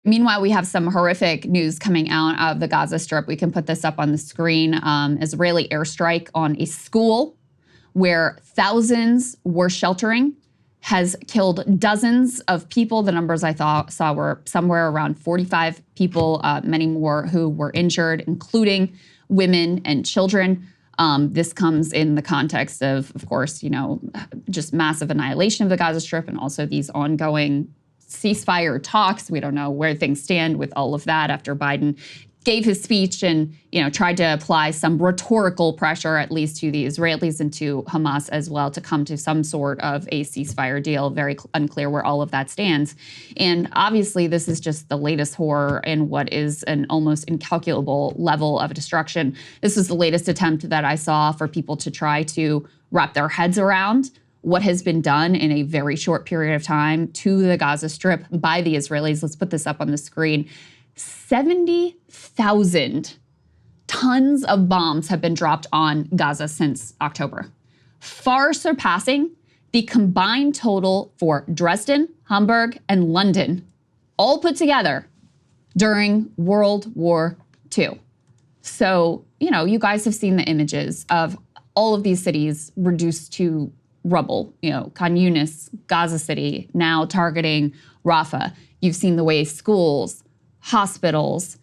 Meanwhile, we have some horrific news coming out of the Gaza Strip. We can put this up on the screen. Israeli airstrike on a school where thousands were sheltering has killed dozens of people. The numbers I saw were somewhere around 45 people, many more who were injured, including women and children. This comes in the context of course, just massive annihilation of the Gaza Strip and also these ongoing ceasefire talks. We don't know where things stand with all of that after Biden gave his speech and tried to apply some rhetorical pressure, at least to the Israelis and to Hamas as well, to come to some sort of a ceasefire deal. Very unclear where all of that stands. And obviously, this is just the latest horror in what is an almost incalculable level of destruction. This was the latest attempt that I saw for people to try to wrap their heads around what has been done in a very short period of time to the Gaza Strip by the Israelis. Let's put this up on the screen. 70,000 tons of bombs have been dropped on Gaza since October, far surpassing the combined total for Dresden, Hamburg, and London, all put together during World War II. So, you guys have seen the images of all of these cities reduced to rubble, Khan Yunis, Gaza City, now targeting Rafah. You've seen the way schools, hospitals,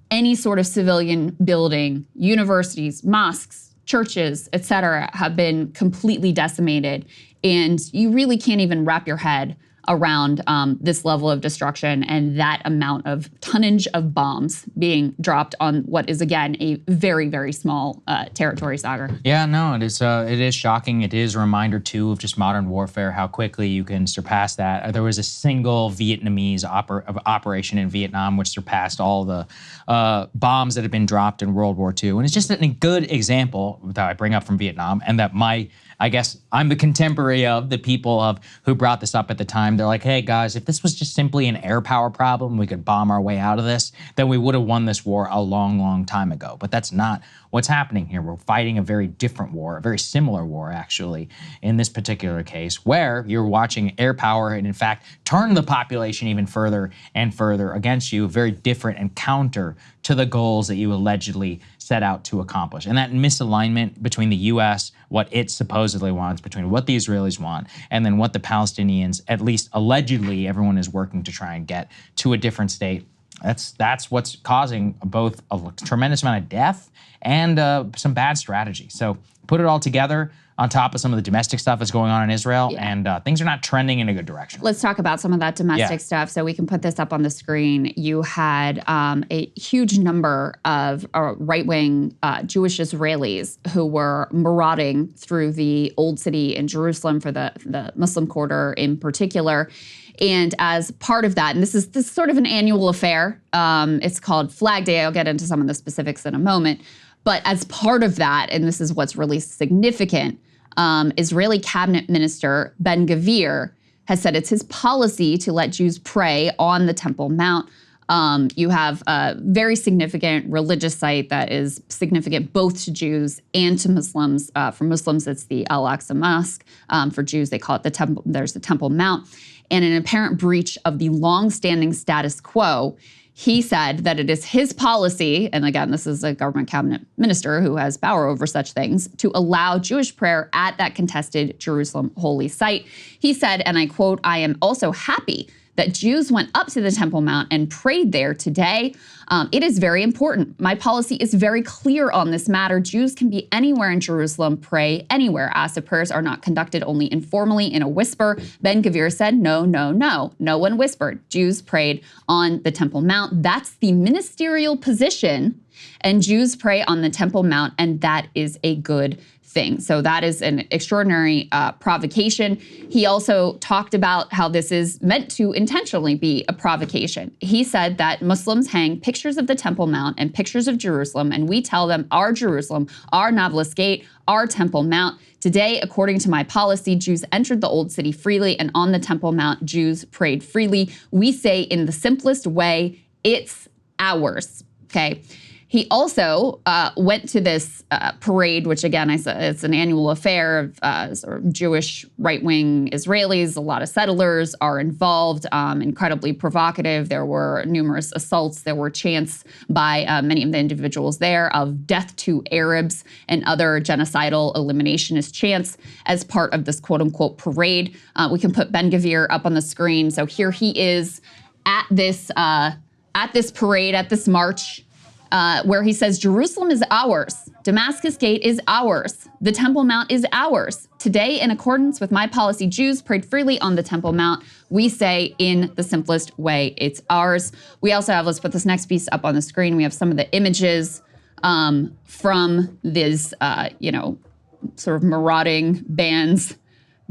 any sort of civilian building, universities, mosques, churches, et cetera, have been completely decimated. And you really can't even wrap your head around this level of destruction and that amount of tonnage of bombs being dropped on what is, again, a very, very small territory, Saagar. Yeah, no, it is shocking. It is a reminder, too, of just modern warfare, how quickly you can surpass that. There was a single Vietnamese operation in Vietnam which surpassed all the bombs that had been dropped in World War II. And it's just a good example that I bring up from Vietnam, and that I guess I'm the contemporary of the people who brought this up at the time. They're like, hey guys, if this was just simply an air power problem, we could bomb our way out of this, then we would have won this war a long, long time ago. But that's not what's happening here. We're fighting a very different war, a very similar war, actually, in this particular case, where you're watching air power and, in fact, turn the population even further and further against you, very different and counter to the goals that you allegedly set out to accomplish. And that misalignment between the U.S., what it supposedly wants, between what the Israelis want, and then what the Palestinians, at least allegedly, everyone is working to try and get to a different state. That's what's causing both a tremendous amount of death and some bad strategy. So put it all together on top of some of the domestic stuff that's going on in Israel, and things are not trending in a good direction. Let's talk about some of that domestic stuff. So we can put this up on the screen. You had a huge number of right-wing Jewish Israelis who were marauding through the Old City in Jerusalem for the Muslim quarter in particular. And as part of that, and this is sort of an annual affair, it's called Flag Day. I'll get into some of the specifics in a moment. But as part of that, and this is what's really significant, Israeli cabinet minister Ben-Gvir has said it's his policy to let Jews pray on the Temple Mount. You have a very significant religious site that is significant both to Jews and to Muslims. For Muslims, it's the Al-Aqsa Mosque. For Jews, they call it the Temple. There's the Temple Mount. And an apparent breach of the long-standing status quo, he said that it is his policy, and again, this is a government cabinet minister who has power over such things, to allow Jewish prayer at that contested Jerusalem holy site. He said, and I quote, "I am also happy that Jews went up to the Temple Mount and prayed there today. It is very important. My policy is very clear on this matter. Jews can be anywhere in Jerusalem, pray anywhere. Asa prayers are not conducted only informally in a whisper." Ben-Gvir said, no, no, no. No one whispered. Jews prayed on the Temple Mount. That's the ministerial position, and Jews pray on the Temple Mount, and that is a good thing. So that is an extraordinary provocation. He also talked about how this is meant to intentionally be a provocation. He said that Muslims hang pictures of the Temple Mount and pictures of Jerusalem, and we tell them our Jerusalem, our Nablus Gate, our Temple Mount. Today, according to my policy, Jews entered the Old City freely, and on the Temple Mount, Jews prayed freely. We say in the simplest way, it's ours, okay? He also went to this parade, which again, I said it's an annual affair of sort of Jewish right-wing Israelis. A lot of settlers are involved, incredibly provocative. There were numerous assaults. There were chants by many of the individuals there of death to Arabs and other genocidal eliminationist chants as part of this quote-unquote parade. We can put Ben-Gvir up on the screen. So here he is at this parade, at this march, where he says, Jerusalem is ours. Damascus Gate is ours. The Temple Mount is ours. Today, in accordance with my policy, Jews prayed freely on the Temple Mount. We say in the simplest way, it's ours. We also have, let's put this next piece up on the screen. We have some of the images from these, sort of marauding bands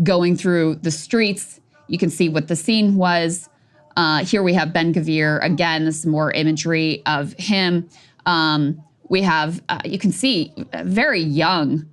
going through the streets. You can see what the scene was. Here we have Ben-Gvir. Again, this is more imagery of him. We have, you can see very young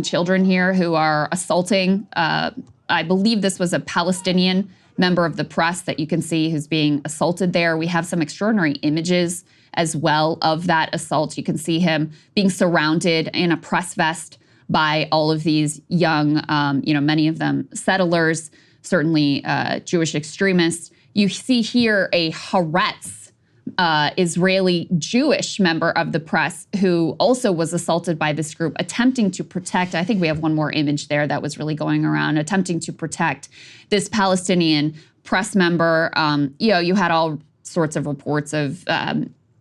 children here who are assaulting. I believe this was a Palestinian member of the press that you can see who's being assaulted there. We have some extraordinary images as well of that assault. You can see him being surrounded in a press vest by all of these young, many of them settlers, certainly Jewish extremists. You see here a Haaretz, Israeli Jewish member of the press who also was assaulted by this group, attempting to protect, I think we have one more image there that was really going around, attempting to protect this Palestinian press member. You had all sorts of reports of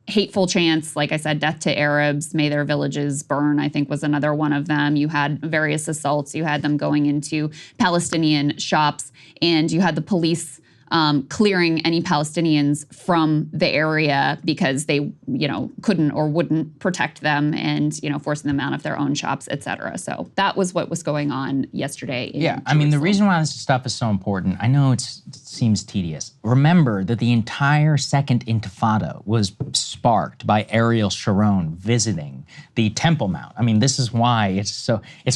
hateful chants, like I said, death to Arabs, may their villages burn, I think was another one of them. You had various assaults. You had them going into Palestinian shops, and you had the police clearing any Palestinians from the area because they, couldn't or wouldn't protect them and, forcing them out of their own shops, et cetera. So that was what was going on yesterday in Yeah, I mean, the Jerusalem. reason why this stuff is so important, I know it seems tedious. Remember that the entire Second Intifada was sparked by Ariel Sharon visiting the Temple Mount. I mean, this is why it's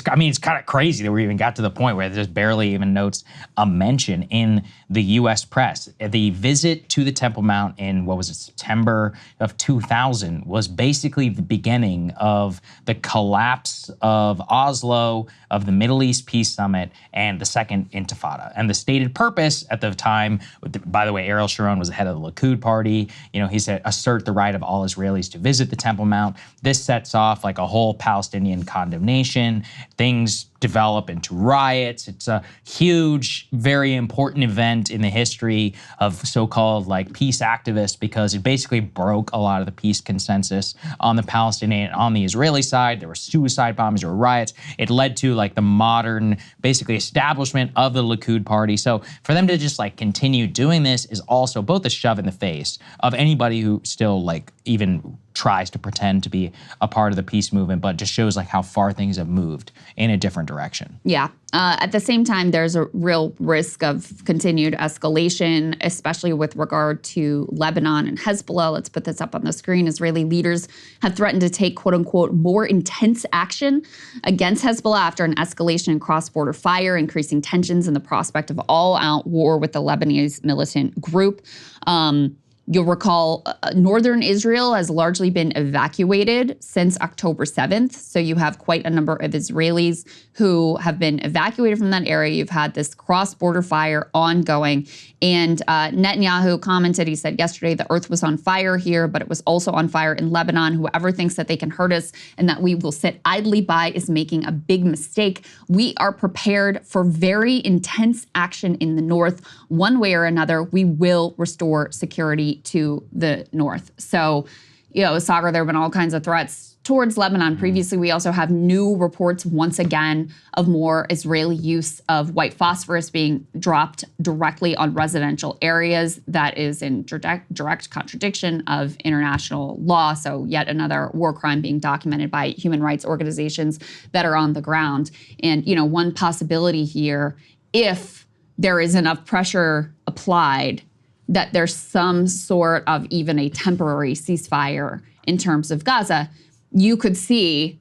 kind of crazy that we even got to the point where there's barely even notes a mention in the U.S. press. The visit to the Temple Mount in, September of 2000 was basically the beginning of the collapse of Oslo, of the Middle East Peace Summit, and the Second Intifada. And the stated purpose at the time, by the way, Ariel Sharon was the head of the Likud party. He said, assert the right of all Israelis to visit the Temple Mount. This sets off like a whole Palestinian condemnation. Things develop into riots. It's a huge, very important event in the history of so-called peace activists because it basically broke a lot of the peace consensus on the Palestinian, on the Israeli side. There were suicide bombings, there were riots. It led to the modern, basically establishment of the Likud party. So for them to just continue doing this is also both a shove in the face of anybody who still even tries to pretend to be a part of the peace movement, but just shows how far things have moved in a different direction. Yeah. At the same time, there's a real risk of continued escalation, especially with regard to Lebanon and Hezbollah. Let's put this up on the screen. Israeli leaders have threatened to take, quote unquote, more intense action against Hezbollah after an escalation in cross-border fire, increasing tensions and the prospect of all-out war with the Lebanese militant group. You'll recall northern Israel has largely been evacuated since October 7th. So you have quite a number of Israelis who have been evacuated from that area. You've had this cross-border fire ongoing. And Netanyahu commented, he said yesterday, the earth was on fire here, but it was also on fire in Lebanon. Whoever thinks that they can hurt us and that we will sit idly by is making a big mistake. We are prepared for very intense action in the north. One way or another, we will restore security to the north. So, Saagar, there have been all kinds of threats towards Lebanon. Previously, we also have new reports once again of more Israeli use of white phosphorus being dropped directly on residential areas. That is in direct contradiction of international law. So yet another war crime being documented by human rights organizations that are on the ground. And, one possibility here, if there is enough pressure applied, that there's some sort of even a temporary ceasefire in terms of Gaza, you could see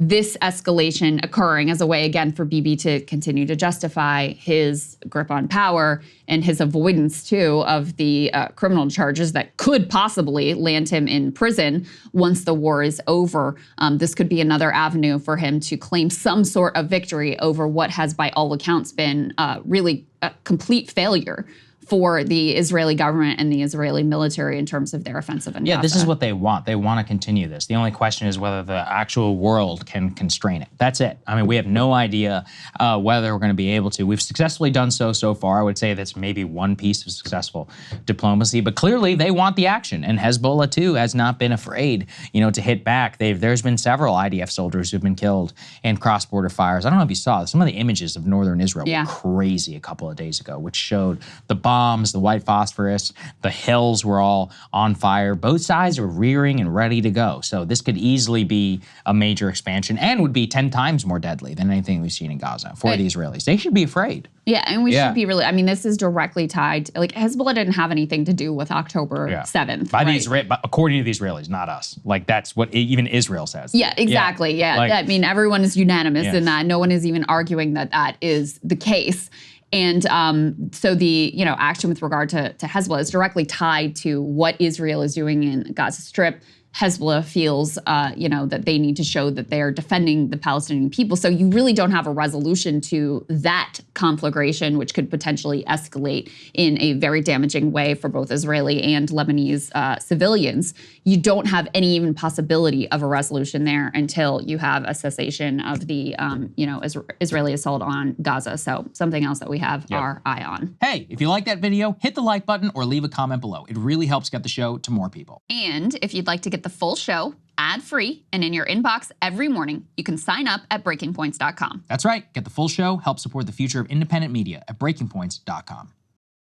this escalation occurring as a way, again, for Bibi to continue to justify his grip on power and his avoidance, too, of the criminal charges that could possibly land him in prison once the war is over. This could be another avenue for him to claim some sort of victory over what has, by all accounts, been really a complete failure for the Israeli government and the Israeli military in terms of their offensive in Gaza. Yeah, this is what they want. They want to continue this. The only question is whether the actual world can constrain it. That's it. I mean, we have no idea whether we're going to be able to. We've successfully done so far. I would say that's maybe one piece of successful diplomacy, but clearly they want the action. And Hezbollah, too, has not been afraid, to hit back. There's been several IDF soldiers who've been killed in cross-border fires. I don't know if you saw some of the images of northern Israel were crazy a couple of days ago, which showed the bombs, the white phosphorus, the hills were all on fire. Both sides are rearing and ready to go. So this could easily be a major expansion and would be 10 times more deadly than anything we've seen in Gaza for the Israelis. They should be afraid. Yeah, and we should be really, I mean, this is directly tied, like Hezbollah didn't have anything to do with October 7th. By according to the Israelis, not us. Like that's what even Israel says. Yeah, exactly. Yeah, like, I mean, everyone is unanimous in that. No one is even arguing that that is the case. And so the action with regard to Hezbollah is directly tied to what Israel is doing in Gaza Strip. Hezbollah feels, that they need to show that they are defending the Palestinian people. So you really don't have a resolution to that conflagration, which could potentially escalate in a very damaging way for both Israeli and Lebanese civilians. You don't have any even possibility of a resolution there until you have a cessation of the, Israeli assault on Gaza. So something else that we have our eye on. Hey, if you like that video, hit the like button or leave a comment below. It really helps get the show to more people. And if you'd like to get the full show ad-free and in your inbox every morning, you can sign up at breakingpoints.com. That's right. Get the full show, help support the future of independent media at breakingpoints.com.